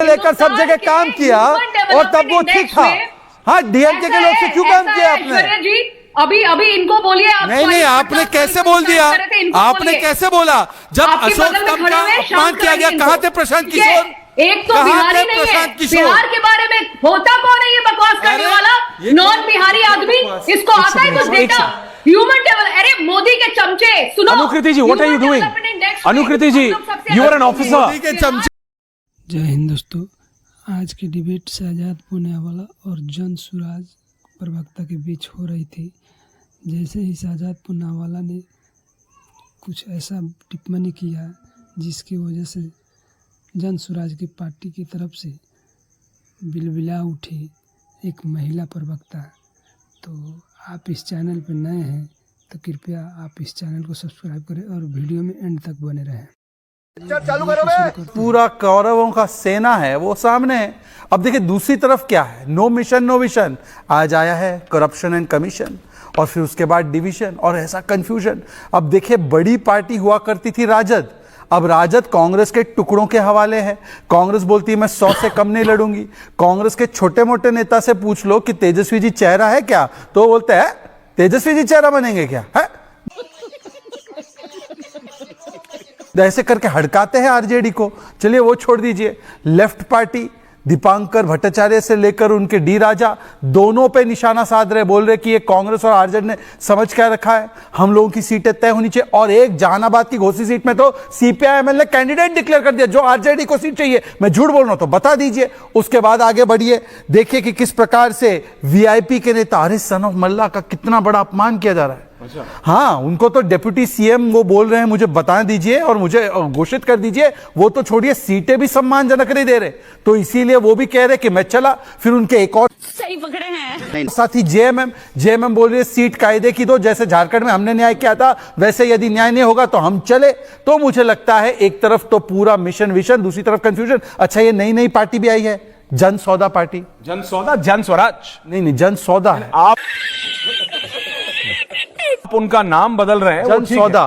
लेकर सब जगह काम किया और तब वो ठीक था। हाँ, डीएमके के लोग से क्यों काम किया आपने? अभी इनको बोलिए। नहीं, आपने कैसे बोल दिया? आपने कैसे बोला? जब अशोक स्तंभ का अपमान किया गया, कहाँ थे प्रशांत किशोर? एक तो बिहारी नहीं है, बिहार के बारे में होता कौन है ये बकवास करने वाला? नॉन बिहारी आदमी, इसको आता है कुछ डेटा? ह्यूमन टेबल, अरे मोदी के चमचे, सुनो। Anukriti ji, what are you doing? Anukriti ji, you are an officer. Jai Hind दोस्तों, आज की डिबेट शहजाद पूनावाला और जन सुराज प्रवक्ता के बीच हो रही थी। जैसे ही शहजाद पूनावाला ने कुछ ऐसा टिप्पणी किया जिसकी वजह से जन सुराज की पार्टी की तरफ से बिलबिला उठी एक महिला प्रवक्ता। तो आप इस चैनल पर नए हैं तो कृपया आप इस चैनल को सब्सक्राइब करें और वीडियो में एंड तक बने रहें। चालू करो बे। पूरा कौरवों का सेना है वो सामने है। अब देखिए दूसरी तरफ क्या है, नो मिशन नो विशन। आज आया है करप्शन एंड कमीशन और फिर उसके बाद डिवीजन और ऐसा कंफ्यूजन। अब देखिए बड़ी पार्टी हुआ करती थी राजद, अब राजद कांग्रेस के टुकड़ों के हवाले है। कांग्रेस बोलती है मैं 100 से कम नहीं लड़ूंगी। कांग्रेस के छोटे मोटे नेता से पूछ लो कि तेजस्वी जी चेहरा है क्या, तो बोलते हैं तेजस्वी जी चेहरा बनेंगे क्या है? ऐसे करके हड़काते हैं आरजेडी को। चलिए वो छोड़ दीजिए। लेफ्ट पार्टी दीपांकर भट्टाचार्य से लेकर उनके डी राजा दोनों पे निशाना साध रहे, बोल रहे कि ये कांग्रेस और आरजेडी ने समझ क्या रखा है, हम लोगों की सीटें तय होनी चाहिए। और एक जहानाबाद की घोसी सीट में तो सीपीआई एमएल ने कैंडिडेट डिक्लेयर कर दिया जो आरजेडी को सीट चाहिए। मैं झूठ बोल रहा हूं तो बता दीजिए। उसके बाद आगे बढ़िए, देखिए कि किस प्रकार से वीआईपी के नेता अरे सन ऑफ मल्ला का कितना बड़ा अपमान किया जा रहा है। अच्छा। हाँ, उनको तो डिप्टी सीएम वो बोल रहे हैं मुझे बता दीजिए और मुझे घोषित कर दीजिए। वो तो छोड़िए, सीटें भी सम्मानजनक नहीं दे रहे, तो इसीलिए वो भी कह रहे कि मैं चला। फिर उनके एक और सही पकड़े हैं साथी जेएमएम बोल रही है सीट कायदे की दो, जैसे झारखंड में हमने न्याय किया था वैसे यदि न्याय नहीं होगा तो हम चले। तो मुझे लगता है एक तरफ तो पूरा मिशन विशन, दूसरी तरफ कंफ्यूजन। अच्छा, ये नई पार्टी भी आई है, जन सौदा पार्टी। जन सौदा, जन स्वराज नहीं, जन सौदा है। आप उनका नाम बदल रहे हैं। जन सौदा,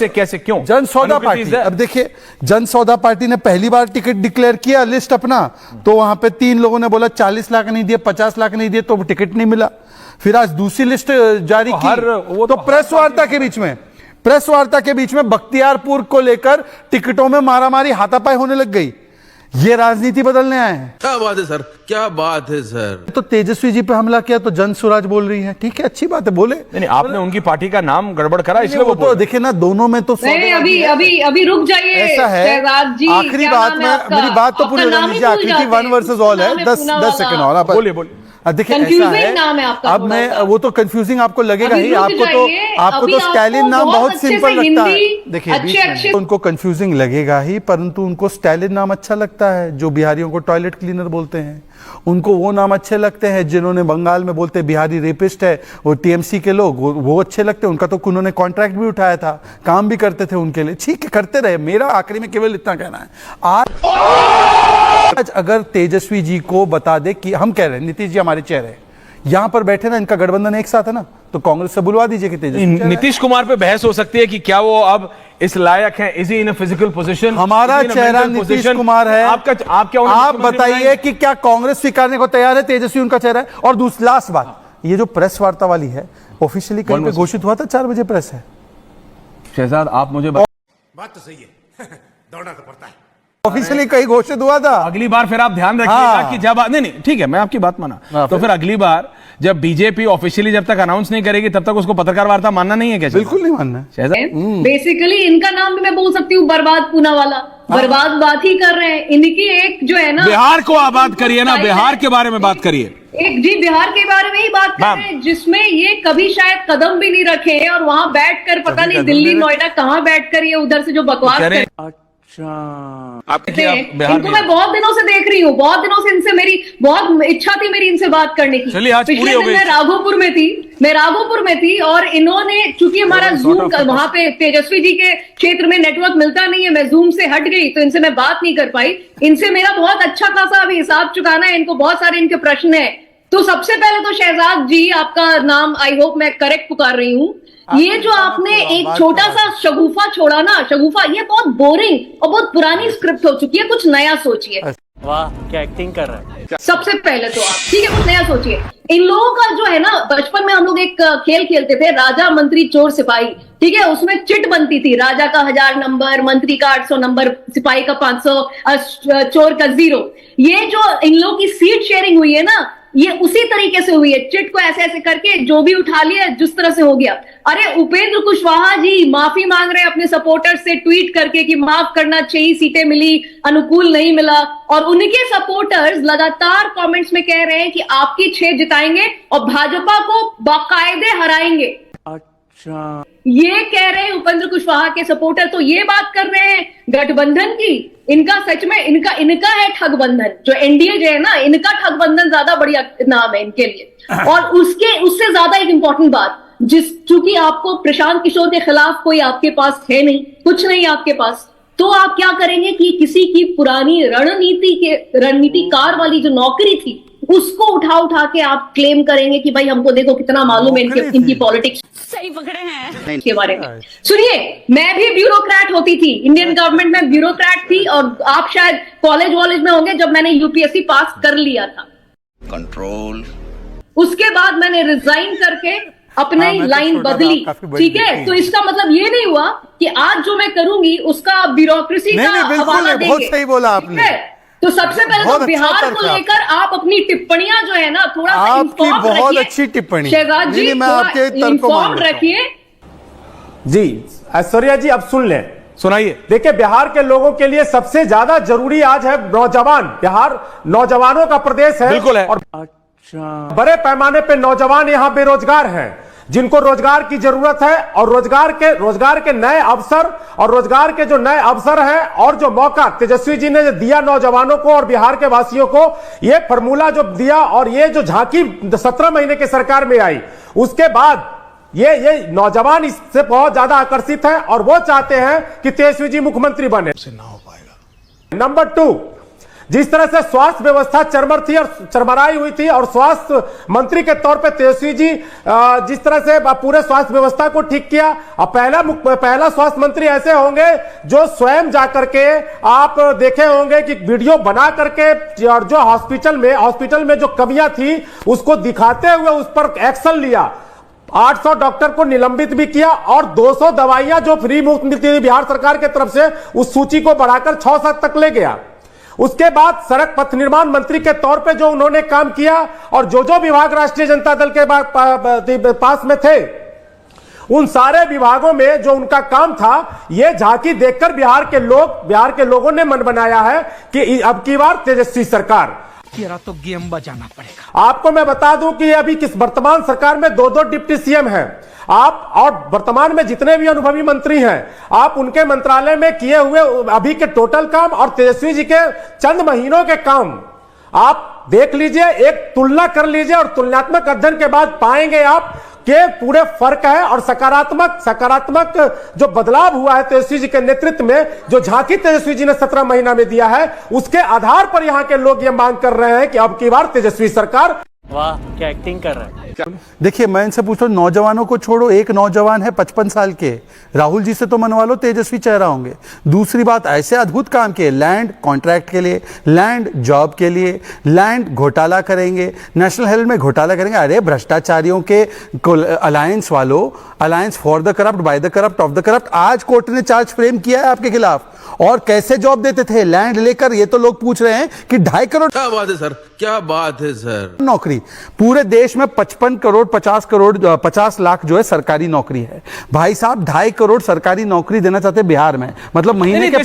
कैसे क्यों जन सौदा पार्टी? अब देखिए, जन सौदा पार्टी ने पहली बार टिकट डिक्लेयर किया लिस्ट अपना, तो वहां पे 3 लोगों ने बोला 40 लाख नहीं दिए, 50 लाख नहीं दिए, तो टिकट नहीं मिला। फिर आज दूसरी लिस्ट जारी की तो प्रेस वार्ता के बीच में बख्तियारपुर को लेकर टिकटों में मारामारी हाथापाई होने लग गई। ये राजनीति बदलने आए हैं। क्या बात है सर, क्या बात है सर। तो तेजस्वी जी पे हमला किया तो जन सुराज बोल रही है, ठीक है, अच्छी बात है, बोले। नहीं, आपने उनकी पार्टी का नाम गड़बड़ करा इसलिए वो तो देखिए ना, दोनों में तो अभी रुक जाइए। ऐसा है, आखिरी बात में मेरी बात तो पूरी हो लीजिए। आखिरी 1 वर्सेस ऑल है, 10 सेकंड और बोलिए। देखिए ऐसा है, अब मैं वो तो कंफ्यूजिंग आपको लगेगा ही। आपको तो स्टैलिन नाम बहुत सिंपल लगता है। देखिए उनको कंफ्यूजिंग लगेगा ही, परंतु उनको स्टैलिन नाम अच्छा लगता है। जो बिहारियों को टॉयलेट क्लीनर बोलते हैं, उनको वो नाम अच्छे लगते हैं। जिन्होंने बंगाल में बोलते बिहारी रेपिस्ट है, वो टीएमसी के लोग, वो अच्छे लगते हैं। उनका तो उन्होंने कॉन्ट्रैक्ट भी उठाया था, काम भी करते थे उनके लिए, ठीक है, करते रहे। मेरा आखिरी में केवल इतना कहना है, आज अगर तेजस्वी जी को बता दे कि हम कह रहे हैं नीतीश जी हमारे चेहरे यहां पर बैठे ना, इनका गठबंधन एक साथ है ना, तो कांग्रेस से बुलवा दीजिए कि तेजस्वी। नीतीश कुमार पे बहस हो सकती है कि क्या वो अब इस लायक है, is he in a physical position? हमारा चेहरा नीतीश कुमार है। आप बताइए कि क्या कांग्रेस स्वीकारने को तैयार है तेजस्वी उनका चेहरा है? और दूसरी लास्ट बात, ये जो प्रेस वार्ता वाली है, ऑफिशियली कहीं पे घोषित हुआ था 4 बजे प्रेस है। शहजाद आप मुझे बात तो सही है दौड़ना तो पड़ता है। ऑफिशियली कहीं घोषित हुआ था। अगली बार फिर आप ध्यान रखिएगा कि जब नहीं ठीक है, मैं आपकी बात माना, तो फिर अगली बार जब बीजेपी ऑफिशियली जब तक अनाउंस नहीं करेगी तब तक उसको पत्रकार वार्ता मानना नहीं है क्या? बिल्कुल नहीं मानना। बेसिकली इनका नाम भी मैं बोल सकती हूँ, बर्बाद पूनावाला। बर्बाद बात ही कर रहे हैं। इनकी एक जो है ना, बिहार को आबाद करिए ना, बिहार के बारे में बात करिए। बिहार के बारे में ही बात कर रहे हैं, जिसमें ये कभी शायद कदम भी नहीं रखे हैं और वहां बैठकर पता नहीं दिल्ली नोएडा कहाँ बैठकर ये उधर से जो बकवास कर। इनको मैं बहुत दिनों से देख रही हूँ, बहुत दिनों से इनसे मेरी बहुत इच्छा थी मेरी इनसे बात करने की। पिछले दिन मैं राघोपुर में थी और इन्होंने, चूंकि हमारा जूम वहां पे तेजस्वी जी के क्षेत्र में नेटवर्क मिलता नहीं है, मैं जूम से हट गई तो इनसे मैं बात नहीं कर पाई। इनसे मेरा बहुत अच्छा खासा अभी हिसाब चुकाना है, इनको बहुत सारे इनके प्रश्न है। तो सबसे पहले तो शहजाद जी, आपका नाम आई होप मैं करेक्ट पुकार रही हूँ। ये जो आपने एक छोटा सा शगुफा छोड़ा ना, शगुफा, ये बहुत बोरिंग और बहुत पुरानी स्क्रिप्ट हो चुकी है, कुछ नया सोचिए। वाह क्या एक्टिंग कर रहा है। सबसे पहले तो आप ठीक है कुछ नया सोचिए। इन लोगों का जो है ना, बचपन में हम लोग एक खेल खेलते थे, राजा मंत्री चोर सिपाही, ठीक है, उसमें चिट बनती थी, राजा का 1000 नंबर, मंत्री का 800 नंबर, सिपाही का 500, चोर का 0। ये जो इन लोगों की सीट शेयरिंग हुई है ना, ये उसी तरीके से हुई है, चिट को ऐसे ऐसे करके जो भी उठा लिया जिस तरह से हो गया। अरे उपेंद्र कुशवाहा जी माफी मांग रहे हैं अपने सपोर्टर से ट्वीट करके कि माफ करना, 6 सीटें मिली, अनुकूल नहीं मिला, और उनके सपोर्टर्स लगातार कमेंट्स में कह रहे हैं कि आपकी 6 जिताएंगे और भाजपा को बाकायदे हराएंगे। अच्छा ये कह रहे हैं उपेंद्र कुशवाहा के सपोर्टर, तो ये बात कर रहे हैं गठबंधन की। इनका सच में इनका है ठगबंधन, जो एनडीए जो है ना, इनका ठगबंधन ज्यादा बढ़िया नाम है इनके लिए। और उससे ज्यादा एक इंपॉर्टेंट बात, चूंकि आपको प्रशांत किशोर के खिलाफ कोई आपके पास है नहीं, कुछ नहीं आपके पास, तो आप क्या करेंगे कि किसी की पुरानी रणनीतिकार वाली जो नौकरी थी उसको उठा के आप क्लेम करेंगे कि भाई हमको देखो कितना मालूम है इनकी पॉलिटिक्स। सही पकड़े हैं के बारे में सुनिए, मैं भी ब्यूरोक्रेट होती थी, इंडियन गवर्नमेंट में ब्यूरोक्रेट थी, और आप शायद कॉलेज में होंगे जब मैंने यूपीएससी पास कर लिया था। कंट्रोल। उसके बाद मैंने रिजाइन करके अपनी लाइन बदली, ठीक है। तो इसका मतलब ये नहीं हुआ कि आज जो मैं करूंगी उसका ब्यूरोक्रेसी का हवाला देंगे। बहुत सही बोला आपने। तो सबसे पहले तो बिहार को लेकर आप अपनी टिप्पणियां जो है ना, थोड़ा सा आपकी बहुत अच्छी टिप्पणी शहजाद जी, मैं आपके तर्क को मान लेता हूं। रखिए जी। ऐश्वर्या जी अब सुन लें, सुनाइए। देखिए बिहार के लोगों के लिए सबसे ज्यादा जरूरी आज है नौजवान। बिहार नौजवानों का प्रदेश है, बिल्कुल है। और बड़े पैमाने पे नौजवान यहाँ बेरोजगार हैं, जिनको रोजगार की जरूरत है, और रोजगार के नए अवसर, और रोजगार के जो नए अवसर हैं और जो मौका तेजस्वी जी ने दिया नौजवानों को और बिहार के वासियों को, ये फॉर्मूला जो दिया और ये जो झांकी 17 महीने के सरकार में आई, उसके बाद ये नौजवान इससे बहुत ज्यादा आकर्षित है और वो चाहते हैं कि तेजस्वी जी मुख्यमंत्री बने। ना हो पाएगा। नंबर 2, जिस तरह से स्वास्थ्य व्यवस्था चरमर थी और चरमराई हुई थी, और स्वास्थ्य मंत्री के तौर पे तेजस्वी जी जिस तरह से पूरे स्वास्थ्य व्यवस्था को ठीक किया, अब पहला स्वास्थ्य मंत्री ऐसे होंगे जो स्वयं जाकर के, आप देखे होंगे कि वीडियो बना करके, और जो हॉस्पिटल में जो कमियां थी उसको दिखाते हुए उस पर एक्शन लिया। 800 डॉक्टर को निलंबित भी किया, और 200 दवाइयां जो फ्री मुफ्त मिलती थी बिहार सरकार की तरफ से, उस सूची को बढ़ाकर 6-7 तक ले गया। उसके बाद सड़क पथ निर्माण मंत्री के तौर पे जो उन्होंने काम किया, और जो विभाग राष्ट्रीय जनता दल के पास में थे, उन सारे विभागों में जो उनका काम था, ये झांकी देखकर बिहार के लोगों ने मन बनाया है कि अब की बार तेजस्वी सरकार। तो गेम बजाना पड़ेगा। आपको मैं बता दूं कि अभी वर्तमान सरकार में 2 डिप्टी सीएम हैं आप, और वर्तमान में जितने भी अनुभवी मंत्री हैं, आप उनके मंत्रालय में किए हुए अभी के टोटल काम और तेजस्वी जी के चंद महीनों के काम आप देख लीजिए, एक तुलना कर लीजिए, और तुलनात्मक अध्ययन के बाद पाएंगे आप के पूरे फर्क है। और सकारात्मक जो बदलाव हुआ है तेजस्वी जी के नेतृत्व में, जो झांकी तेजस्वी जी ने 17 महीना में दिया है, उसके आधार पर यहां के लोग ये मांग कर रहे हैं कि अब की बार तेजस्वी सरकार। वाह क्या एक्टिंग कर रहा है। देखिए, मैं इनसे पूछता हूं, नौजवानों को छोड़ो, एक नौजवान है 55 साल के, राहुल जी से तो मनवा लो, तेजस्वी चेहरा होंगे। दूसरी बात, ऐसे अद्भुत काम किए, लैंड कॉन्ट्रैक्ट के लिए, लैंड जॉब के लिए, लैंड घोटाला करेंगे, नेशनल हेल्थ में घोटाला करेंगे। अरे भ्रष्टाचारियों के अलायंस वालों, alliance for the corrupt, by the corrupt, of the corrupt, आज कोर्ट ने चार्ज फ्रेम किया है आपके खिलाफ। और कैसे जॉब देते थे लैंड लेकर, ये तो लोग पूछ रहे हैं कि 2.5 करोड़। क्या बात है सर, क्या बात है सर। नौकरी पूरे देश में 55 करोड़ 50 लाख जो है सरकारी नौकरी है। भाई साहब 2.5 करोड़ सरकारी नौकरी देना चाहते बिहार में, मतलब महीने के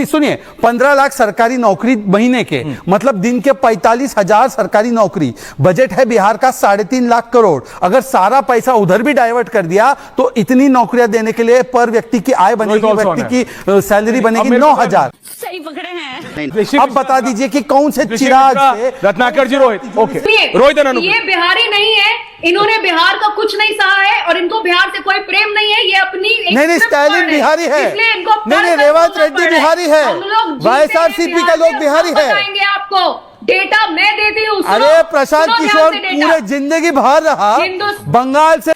सुनिए 15 लाख सरकारी नौकरी महीने के, मतलब दिन के 45,000 सरकारी नौकरी। बजट है बिहार का 3.5 लाख करोड़। अगर सारा पैसा उधर भी डाइवर्ट कर दिया तो इतनी नौकरियां देने के लिए पर व्यक्ति की आय बनेगी, व्यक्ति की सैलरी बनेगी 9,000। सही पकड़े हैं। अब बता दीजिए कि कौन से चिराग से रत्नाकर जी, रोहित, ओके, रोहित ये बिहारी नहीं है, इन्होंने बिहार का कुछ नहीं सहा है, और इनको बिहार से कोई प्रेम नहीं है। ये अपनी नहीं, स्टालिन बिहारी है, नहीं, रेवंत रेड्डी बिहारी है, YSRCP का लोग बिहारी है। आपको डेटा मैं देती हूँ। अरे प्रशांत किशोर पूरे जिंदगी बाहर रहा, बंगाल से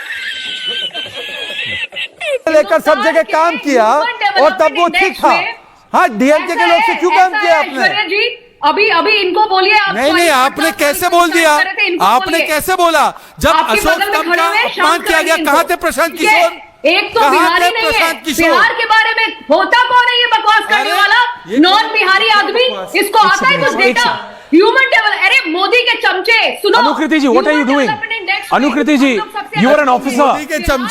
लेकर सब जगह काम किया, और तब वो ठीक था। हाँ, डीएमके के लोग से क्यों काम किया आपने? अभी अभी इनको बोलिए आप नहीं नहीं, आपने कैसे बोल दिया? आपने कैसे बोला? जब अशोक स्तंभ का अपमान किया गया, कहाँ थे प्रशांत किशोर? एक तो बिहारी नहीं है, बिहार के बारे में होता कौन है ये बकवास करने वाला? नॉन बिहारी आदमी, इसको आता है कुछ डेटा? ह्यूमन डेवलप, अरे मोदी के चमचे, सुनो Anukriti ji, what are you doing? Anukriti ji, you are an officer. Modi के चमचे